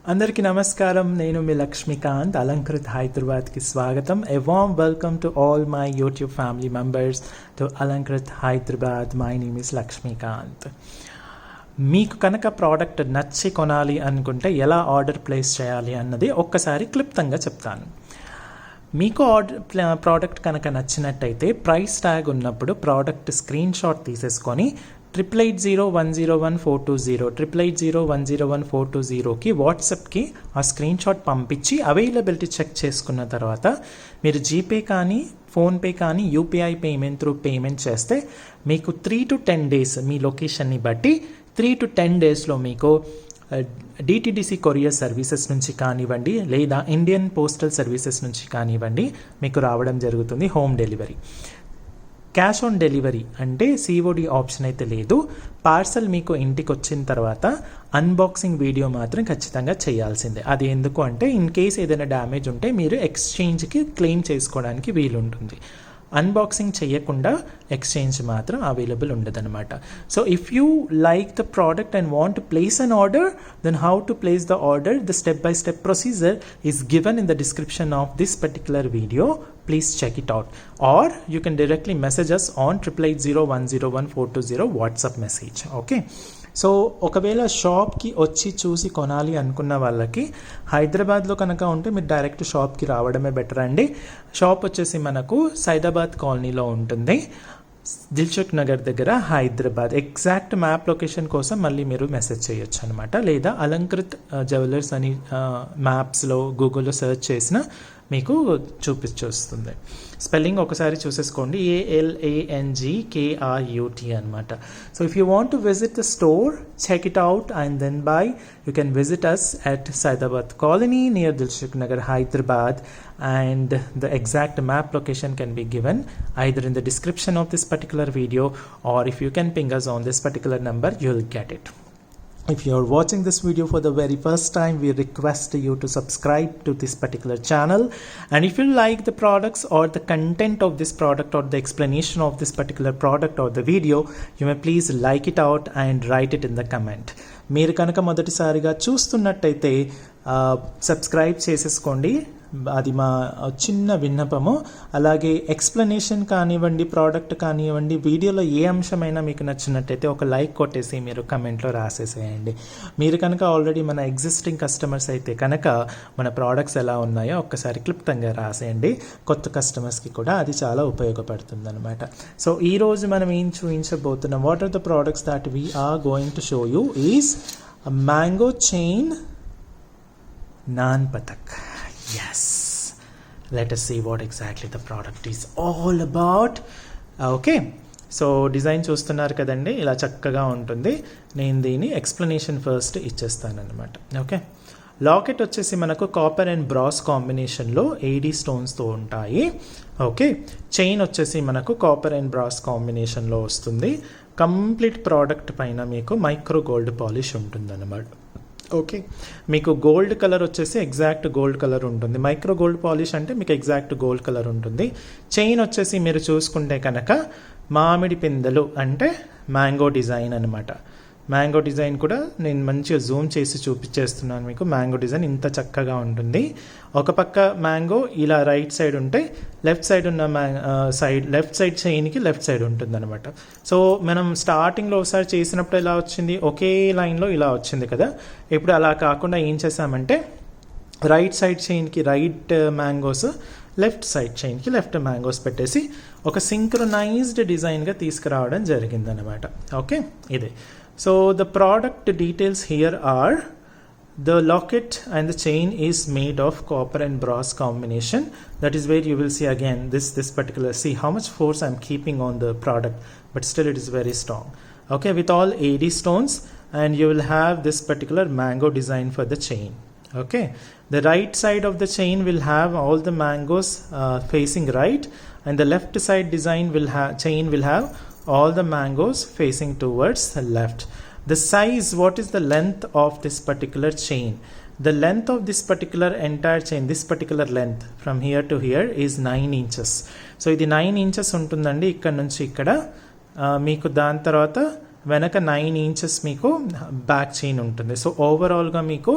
అందరికీ నమస్కారం. నేను మీ Lakshmikanth. Alangkrut Hyderabad ki swagatam. A warm welcome to all my YouTube family members to Alangkrut Hyderabad. My name is Lakshmikant. మీకు కనుక product నచ్చి కొనాలి అనుకుంటే ఎలా ఆర్డర్ ప్లేస్ చేయాలి అన్నది ఒక్కసారి క్లుప్తంగా చెప్తాను. మీకు ప్రోడక్ట్ కనుక నచ్చినట్టయితే ప్రైస్ ట్యాగ్ ఉన్నప్పుడు ప్రోడక్ట్ స్క్రీన్ షాట్ తీసేసుకొని 8801014420 8801014420కి వాట్సాప్కి ఆ స్క్రీన్ షాట్ పంపించి అవైలబిలిటీ చెక్ చేసుకున్న తర్వాత మీరు జీపే కానీ ఫోన్పే కానీ యూపీఐ పేమెంట్ త్రూ పేమెంట్ చేస్తే మీకు 3 to 10 days మీ లొకేషన్ని బట్టి 3 to 10 daysలో మీకు డిటిడిసి కొరియర్ సర్వీసెస్ నుంచి కానివ్వండి లేదా ఇండియన్ పోస్టల్ సర్వీసెస్ నుంచి కానివ్వండి మీకు రావడం జరుగుతుంది home delivery. Cash on delivery అంటే సిఓడి ఆప్షన్ అయితే లేదు. పార్సల్ మీకు ఇంటికి వచ్చిన తర్వాత అన్బాక్సింగ్ వీడియో మాత్రం ఖచ్చితంగా చేయాల్సిందే. అది ఎందుకు అంటే ఇన్ కేస్ ఏదైనా డ్యామేజ్ ఉంటే మీరు ఎక్స్చేంజ్కి క్లెయిమ్ చేసుకోవడానికి వీలుంటుంది. అన్బాక్సింగ్ చేయకుండా ఎక్స్చేంజ్ మాత్రం అవైలబుల్ ఉండదన్నమాట. So if you like the product and want to place an order, then how to place the order, the step-by-step procedure is given in the description of this particular video. Please check it out, or you can directly message us on 8801014420 WhatsApp message. Okay. So ఒకవేళ షాప్కి వచ్చి చూసి కొనాలి అనుకున్న వాళ్ళకి హైదరాబాద్లో కనుక ఉంటే మీరు డైరెక్ట్ షాప్కి రావడమే బెటర్ అండి. షాప్ వచ్చేసి మనకు సైదాబాద్ కాలనీలో ఉంటుంది, దిల్సుఖ్నగర్ దగ్గర, హైదరాబాద్. ఎగ్జాక్ట్ మ్యాప్ లొకేషన్ కోసం మళ్ళీ మీరు మెసేజ్ చేయొచ్చు అనమాట. లేదా అలంకృత్ జ్యువెలర్స్ అని మ్యాప్స్లో గూగుల్లో సెర్చ్ చేసిన మీకు చూపించొస్తుంది. స్పెల్లింగ్ ఒకసారి చూసేసుకోండి, ALANGKRUT అనమాట. So if you want to visit the store, check it out and then bye. You can visit us at Saidabad colony near Dilsukhnagar, Hyderabad, and the exact map location can be given either in the description of this particular video, or if you can ping us on this particular number, you'll get it. If you are watching this video for the very first time, we request you to subscribe to this particular channel, and if you like the products or the content of this product or the explanation of this particular product or the video, you may please like it out and write it in the comment. మీరు కనుక మొదటిసారిగా చూస్తున్నట్టయితే subscribe చేసేసుకోండి, అది మా చిన్న విన్నపము. అలాగే explanation కానివ్వండి, ప్రోడక్ట్ కానివ్వండి, వీడియోలో ఏ అంశమైనా మీకు నచ్చినట్టయితే ఒక లైక్ కొట్టేసి మీరు కమెంట్లో రాసేసేయండి. మీరు కనుక ఆల్రెడీ మన ఎగ్జిస్టింగ్ కస్టమర్స్ అయితే కనుక మన ప్రోడక్ట్స్ ఎలా ఉన్నాయో ఒక్కసారి క్లుప్తంగా రాసేయండి. కొత్త కస్టమర్స్కి కూడా అది చాలా ఉపయోగపడుతుంది అనమాట. సో ఈరోజు మనం ఏం చూపించబోతున్నాం, what are the products that we are going to show you is mango chain naan patak. Yes, let us see what exactly the product is all about. Okay, so design చూస్తున్నారు కదండి, ఇలా చక్కగా ఉంటుంది. నేను దీని ఎక్స్ప్లెనేషన్ ఫస్ట్ ఇచ్చేస్తానమాట. ఓకే, లాకెట్ వచ్చేసి మనకు copper and brass కాంబినేషన్లో ఏడీ స్టోన్స్తో ఉంటాయి. ఓకే, చైన్ వచ్చేసి మనకు కాపర్ అండ్ బ్రాస్ కాంబినేషన్లో వస్తుంది. కంప్లీట్ ప్రోడక్ట్ పైన మీకు మైక్రో గోల్డ్ పాలిష్ ఉంటుందన్నమాట. ఓకే, మీకు గోల్డ్ కలర్ వచ్చేసి ఎగ్జాక్ట్ గోల్డ్ కలర్ ఉంటుంది. మైక్రో గోల్డ్ పాలిష్ అంటే మీకు ఎగ్జాక్ట్ గోల్డ్ కలర్ ఉంటుంది. చైన్ వచ్చేసి మీరు చూసుకుంటే కనుక మామిడి పిందెలు అంటే మ్యాంగో డిజైన్ అనమాట. మ్యాంగో డిజైన్ కూడా నేను మంచిగా జూమ్ చేసి చూపించేస్తున్నాను మీకు. మ్యాంగో డిజైన్ ఇంత చక్కగా ఉంటుంది. ఒక పక్క మ్యాంగో ఇలా రైట్ సైడ్ ఉంటే లెఫ్ట్ సైడ్ ఉన్న లెఫ్ట్ సైడ్ చైన్కి లెఫ్ట్ సైడ్ ఉంటుంది అనమాట. సో మనం స్టార్టింగ్లో ఒకసారి చేసినప్పుడు ఎలా వచ్చింది, ఒకే లైన్లో ఇలా వచ్చింది కదా. ఇప్పుడు అలా కాకుండా ఏం చేసామంటే రైట్ సైడ్ చైన్కి రైట్ మ్యాంగోస్, లెఫ్ట్ సైడ్ చైన్కి లెఫ్ట్ మ్యాంగోస్ పెట్టేసి ఒక సింక్రొనైజ్డ్ డిజైన్గా తీసుకురావడం జరిగిందనమాట. ఓకే, ఇదే. So the product details here are the locket and the chain is made of copper and brass combination. That is where you will see again this particular, see how much force I'm keeping on the product, but still it is very strong. Okay, with all AD stones, and you will have this particular mango design for the chain. Okay, the right side of the chain will have all the mangoes facing right, and the left side design will have chain will have all the mangoes facing towards the left. The size, what is the length of this particular chain? The length of this particular entire chain, this particular length from here to here is 9 inches. So ఇది 9 inches ఉంటుందండి ఇక్కడ నుంచి ఇక్కడ. మీకు దాని తర్వాత వెనక 9 inches మీకు బ్యాక్ చైన్ ఉంటుంది. సో ఓవరాల్గా మీకు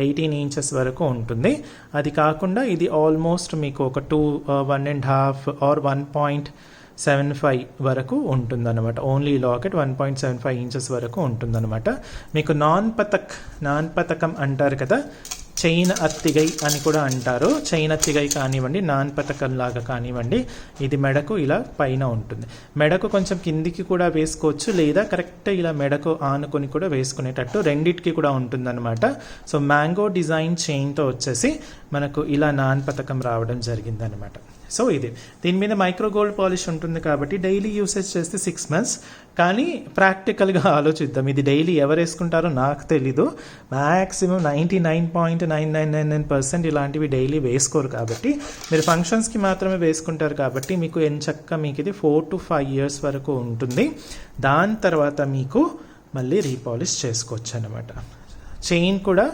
18 ఇంచెస్ వరకు ఉంటుంది. అది కాకుండా ఇది ఆల్మోస్ట్ మీకు ఒక 1.5 ఆర్ 1.75 వరకు ఉంటుందన్నమాట. ఓన్లీ లాకెట్ 1.75 ఇంచెస్ వరకు ఉంటుందన్నమాట. మీకు నాన్ పతకం అంటారు కదా, చైన్ అత్తిగై అని కూడా అంటారు. చైన్ అత్తిగై కానివ్వండి, నాన్ పతకం లాగా కానివ్వండి, ఇది మెడకు ఇలా పైన ఉంటుంది. మెడకు కొంచెం కిందికి కూడా వేసుకోవచ్చు, లేదా కరెక్ట్ ఇలా మెడకు ఆనుకొని కూడా వేసుకునేటట్టు రెండిటికి కూడా ఉంటుందన్నమాట. సో మ్యాంగో డిజైన్ చైన్తో వచ్చేసి మనకు ఇలా నాన్ పతకం రావడం జరిగిందనమాట. సో ఇది దీని మీద మైక్రో గోల్డ్ పాలిష్ ఉంటుంది కాబట్టి డైలీ యూసేజ్ చేస్తే 6 months. కానీ ప్రాక్టికల్గా ఆలోచిద్దాం, ఇది డైలీ ఎవరు వేసుకుంటారో నాకు తెలీదు. మ్యాక్సిమం 99.9999% ఇలాంటివి డైలీ వేసుకోరు కాబట్టి మీరు ఫంక్షన్స్కి మాత్రమే వేసుకుంటారు కాబట్టి మీకు ఎంచక్క మీకు ఇది 4 to 5 years వరకు ఉంటుంది. దాని తర్వాత మీకు మళ్ళీ రీపాలిష్ చేసుకోవచ్చు అనమాట. చైన్ కూడా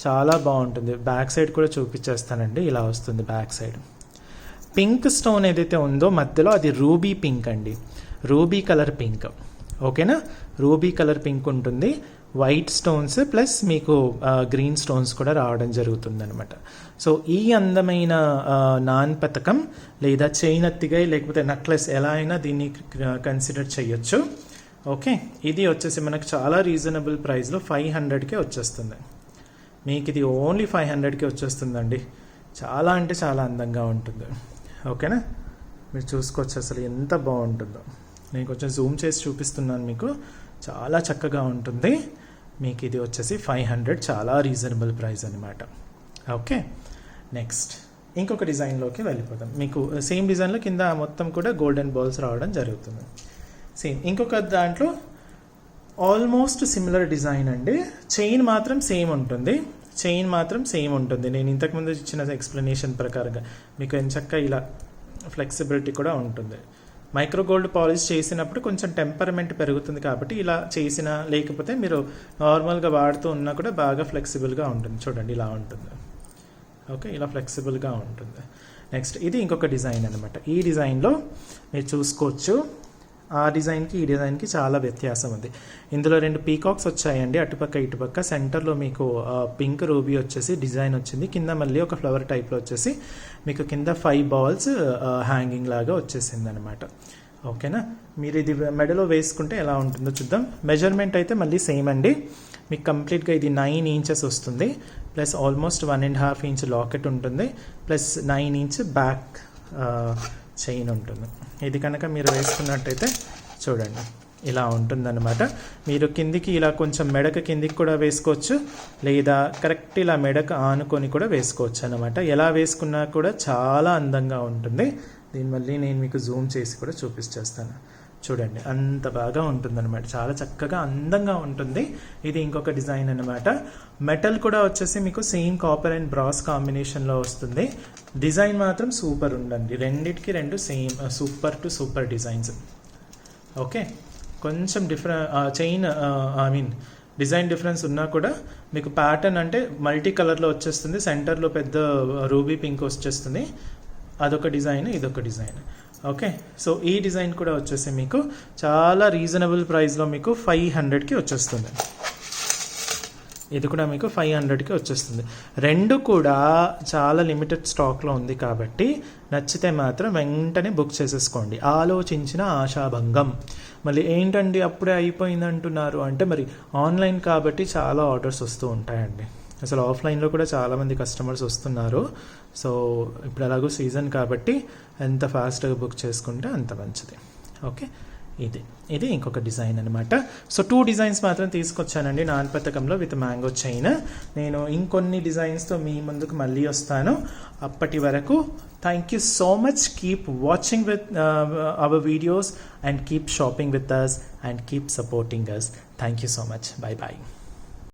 చాలా బాగుంటుంది. బ్యాక్ సైడ్ కూడా చూపించేస్తానండి, ఇలా వస్తుంది బ్యాక్ సైడ్. పింక్ స్టోన్ ఏదైతే ఉందో మధ్యలో అది రూబీ పింక్ అండి, రూబీ కలర్ పింక్. ఓకేనా, రూబీ కలర్ పింక్ ఉంటుంది. వైట్ స్టోన్స్ ప్లస్ మీకు గ్రీన్ స్టోన్స్ కూడా రావడం జరుగుతుంది అనమాట. సో ఈ అందమైన నాన్ పతకం లేదా చైన్ అత్తిగై లేకపోతే నెక్లెస్ ఎలా అయినా దీన్ని కన్సిడర్ చేయొచ్చు. ఓకే, ఇది వచ్చేసి మనకు చాలా రీజనబుల్ ప్రైస్లో 500కే వచ్చేస్తుంది. మీకు ఇది ఓన్లీ 500కే వచ్చేస్తుందండి. చాలా అంటే చాలా అందంగా ఉంటుంది. ఓకేనా, మీరు చూసుకోవచ్చు అసలు ఎంత బాగుంటుందో. నేను కొంచెం జూమ్ చేసి చూపిస్తున్నాను మీకు, చాలా చక్కగా ఉంటుంది. మీకు ఇది వచ్చేసి 500, చాలా రీజనబుల్ ప్రైస్ అనమాట. ఓకే, నెక్స్ట్ ఇంకొక డిజైన్లోకి వెళ్ళిపోతాం. మీకు సేమ్ డిజైన్లో కింద మొత్తం కూడా గోల్డెన్ బాల్స్ రావడం జరుగుతుంది. సేమ్ ఇంకొక దాంట్లో ఆల్మోస్ట్ సిమిలర్ డిజైన్ అండి. చైన్ మాత్రం సేమ్ ఉంటుంది. నేను ఇంతకుముందు ఇచ్చిన ఎక్స్ప్లెనేషన్ ప్రకారంగా మీకు ఎంచక్క ఇలా ఫ్లెక్సిబిలిటీ కూడా ఉంటుంది. మైక్రో గోల్డ్ పాలిష్ చేసినప్పుడు కొంచెం టెంపర్మెంట్ పెరుగుతుంది కాబట్టి ఇలా చేసినా, లేకపోతే మీరు నార్మల్గా వాడుతూ ఉన్నా కూడా బాగా ఫ్లెక్సిబుల్గా ఉంటుంది. చూడండి ఇలా ఉంటుంది. ఓకే, ఇలా ఫ్లెక్సిబుల్గా ఉంటుంది. నెక్స్ట్ ఇది ఇంకొక డిజైన్ అనమాట. ఈ డిజైన్లో మీరు చూసుకోవచ్చు, ఆ డిజైన్కి ఈ డిజైన్కి చాలా వ్యత్యాసం ఉంది. ఇందులో 2 పీకాక్స్ వచ్చాయండి, అటుపక్క ఇటుపక్క. సెంటర్లో మీకు పింక్ రూబీ వచ్చేసి డిజైన్ వచ్చింది. కింద మళ్ళీ ఒక ఫ్లవర్ టైప్లో వచ్చేసి మీకు కింద 5 balls హ్యాంగింగ్ లాగా వచ్చేసింది అనమాట. ఓకేనా, మీరు ఇది మెడలో వేసుకుంటే ఎలా ఉంటుందో చూద్దాం. మెజర్మెంట్ అయితే మళ్ళీ సేమ్ అండి. మీకు కంప్లీట్గా ఇది 9 inches వస్తుంది, ప్లస్ ఆల్మోస్ట్ 1.5 inch లాకెట్ ఉంటుంది, ప్లస్ 9 inch బ్యాక్ చైన్ ఉంటుంది. ఇది కనుక మీరు వేసుకున్నట్టయితే చూడండి ఇలా ఉంటుందన్నమాట. మీరు కిందికి ఇలా కొంచెం మెడక కిందికి కూడా వేసుకోవచ్చు, లేదా కరెక్ట్ ఇలా మెడక ఆనుకొని కూడా వేసుకోవచ్చు అనమాట. ఎలా వేసుకున్నా కూడా చాలా అందంగా ఉంటుంది. దీని మళ్ళీ నేను మీకు జూమ్ చేసి కూడా చూపించేస్తాను. చూడండి అంత బాగా ఉంటుందన్నమాట, చాలా చక్కగా అందంగా ఉంటుంది. ఇది ఇంకొక డిజైన్ అనమాట. మెటల్ కూడా వచ్చేసి మీకు సేమ్ కాపర్ అండ్ బ్రాస్ కాంబినేషన్లో వస్తుంది. డిజైన్ మాత్రం సూపర్ ఉండండి, రెండిటికి 2 same super to super designs. Okay, కొంచెం చైన్ డిజైన్ డిఫరెన్స్ ఉన్నా కూడా మీకు ప్యాటర్న్ అంటే మల్టీ కలర్లో వచ్చేస్తుంది. సెంటర్లో పెద్ద రూబీ పింక్ వచ్చేస్తుంది. అదొక డిజైన్, ఇదొక డిజైన్. ఓకే, సో ఈ డిజైన్ కూడా వచ్చేసి మీకు చాలా రీజనబుల్ ప్రైస్లో మీకు 500కి వచ్చేస్తుంది. ఇది కూడా మీకు 500కి వచ్చేస్తుంది. 2 కూడా చాలా లిమిటెడ్ స్టాక్లో ఉంది కాబట్టి నచ్చితే మాత్రం వెంటనే బుక్ చేసేసుకోండి. ఆలోచించిన ఆశాభంగం. మళ్ళీ ఏంటండి అప్పుడే అయిపోయింది అంటున్నారు అంటే, మరి ఆన్లైన్ కాబట్టి చాలా ఆర్డర్స్ వస్తూ ఉంటాయండి. అసలు ఆఫ్లైన్లో కూడా చాలామంది కస్టమర్స్ వస్తున్నారు. సో ఇప్పుడు ఎలాగో సీజన్ కాబట్టి ఎంత ఫాస్ట్గా బుక్ చేసుకుంటే అంత మంచిది. ఓకే, ఇది ఇంకొక డిజైన్ అనమాట. సో 2 డిజైన్స్ మాత్రం తీసుకొచ్చానండి నాన్ పతకంలో విత్ మ్యాంగో చైన్. నేను ఇంకొన్ని డిజైన్స్తో మీ ముందుకు మళ్ళీ వస్తాను. అప్పటి వరకు thank you so much. Keep watching with our videos and keep shopping with us and keep supporting us. Thank you so much. Bye bye.